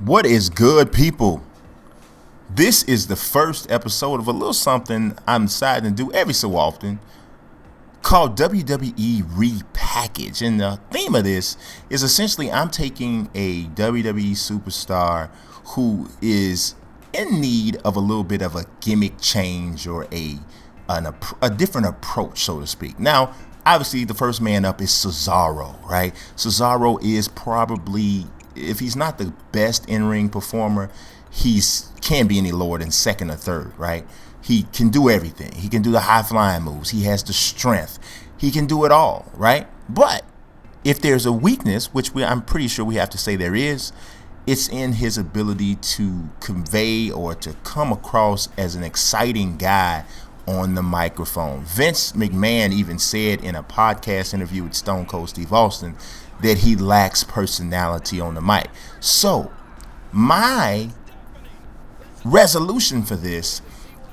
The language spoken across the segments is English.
What is good, people? This is the first episode of a little something I'm deciding to do every so often called WWE Repackaged. And the theme of this is essentially I'm taking a WWE superstar who is in need of a little bit of a gimmick change or a different approach, so to speak. Now, obviously, the first man up is Cesaro, right? Cesaro is probably, if he's not the best in-ring performer, can't be any lower than second or third, right? He can do everything. He can do the high-flying moves. He has the strength. He can do it all, right? But if there's a weakness, which I'm pretty sure we have to say there is, it's in his ability to convey or to come across as an exciting guy on the microphone. Vince McMahon even said in a podcast interview with Stone Cold Steve Austin that he lacks personality on the mic. So, my resolution for this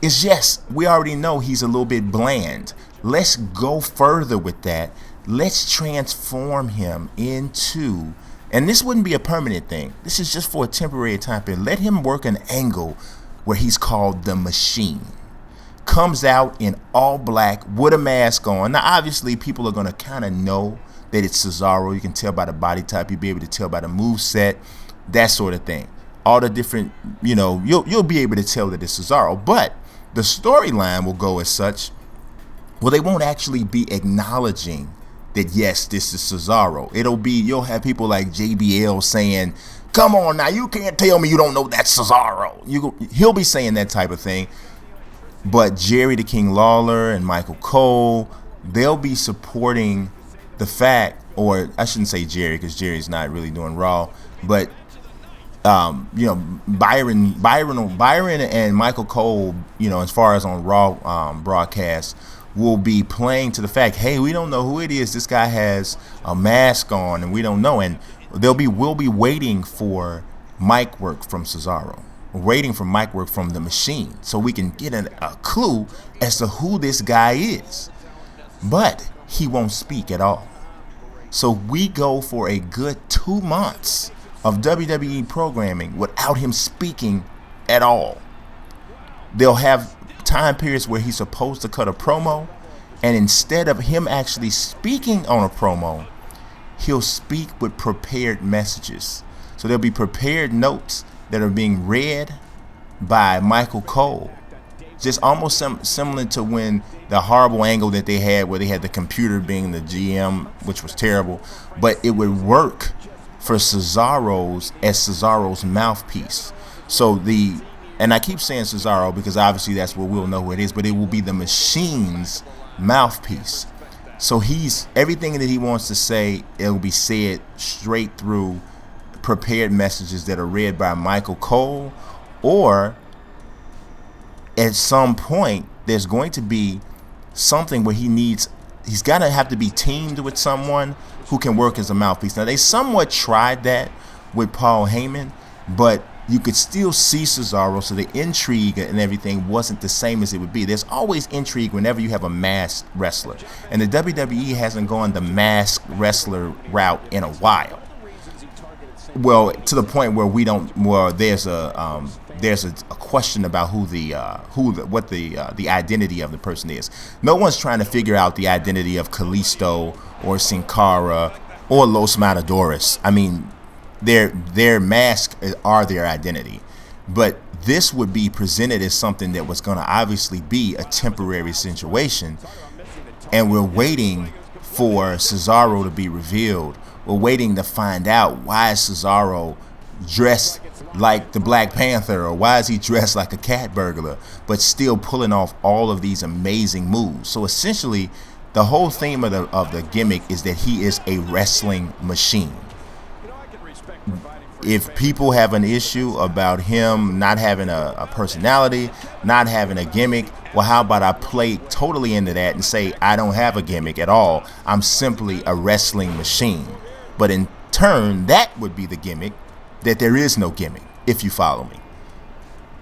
is, yes, we already know he's a little bit bland. Let's go further with that. Let's transform him into, and this wouldn't be a permanent thing. This is just for a temporary time period. Let him work an angle where he's called the Machine. Comes out in all black with a mask on. Now, obviously, people are going to kind of know that it's Cesaro. You can tell by the body type. You'll be able to tell by the move set, that sort of thing. All the different, you'll be able to tell that it's Cesaro. But the storyline will go as such, well, they won't actually be acknowledging that, yes, this is Cesaro. You'll have people like JBL saying, come on now, you can't tell me you don't know that's Cesaro. He'll be saying that type of thing. But Jerry the King Lawler and Michael Cole, they'll be supporting the fact, or I shouldn't say Jerry because Jerry's not really doing Raw, but Byron and Michael Cole, as far as on Raw broadcast, will be playing to the fact, hey, we don't know who it is. This guy has a mask on, and we don't know. And we'll be waiting for mic work from Cesaro. Waiting for mic work from the Machine so we can get a clue as to who this guy is. But he won't speak at all. So we go for a good 2 months of WWE programming without him speaking at all. They'll have time periods where he's supposed to cut a promo, and instead of him actually speaking on a promo, he'll speak with prepared messages. So there'll be prepared notes that are being read by Michael Cole. Just almost similar to when the horrible angle that they had where they had the computer being the GM, which was terrible, but it would work for Cesaro's mouthpiece. So and I keep saying Cesaro because obviously that's where we'll know who it is, but it will be the Machine's mouthpiece. So everything that he wants to say, it will be said straight through prepared messages that are read by Michael Cole, or at some point there's going to be something where he's got to have to be teamed with someone who can work as a mouthpiece. Now, they somewhat tried that with Paul Heyman, but you could still see Cesaro, so the intrigue and everything wasn't the same as it would be. There's always intrigue whenever you have a masked wrestler, and the WWE hasn't gone the masked wrestler route in a while. Well, to the point where there's a question about what the identity of the person is. No one's trying to figure out the identity of Kalisto or Sin Cara or Los Matadores. I mean, their masks are their identity, but this would be presented as something that was going to obviously be a temporary situation, and we're waiting for Cesaro to be revealed. We're waiting to find out why is Cesaro dressed like the Black Panther, or why is he dressed like a cat burglar, but still pulling off all of these amazing moves. So essentially, the whole theme of the gimmick is that he is a wrestling machine. If people have an issue about him not having a personality, not having a gimmick, well, how about I play totally into that and say I don't have a gimmick at all. I'm simply a wrestling machine. But in turn, that would be the gimmick, that there is no gimmick, if you follow me.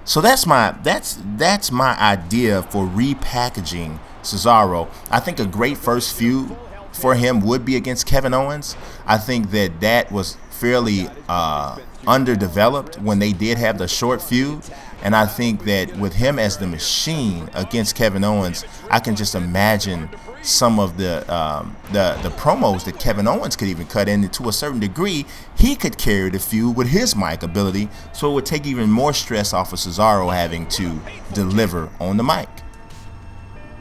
So that's my idea for repackaging Cesaro. I think a great first feud for him would be against Kevin Owens. I think that was fairly underdeveloped when they did have the short feud. And I think that with him as the Machine against Kevin Owens, I can just imagine some of the promos that Kevin Owens could even cut in, and to a certain degree, he could carry the feud with his mic ability, so it would take even more stress off of Cesaro having to deliver on the mic.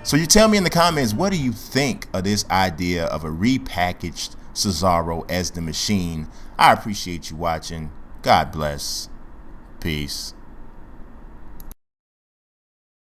So you tell me in the comments, what do you think of this idea of a repackaged Cesaro as the Machine? I appreciate you watching. God bless. Peace.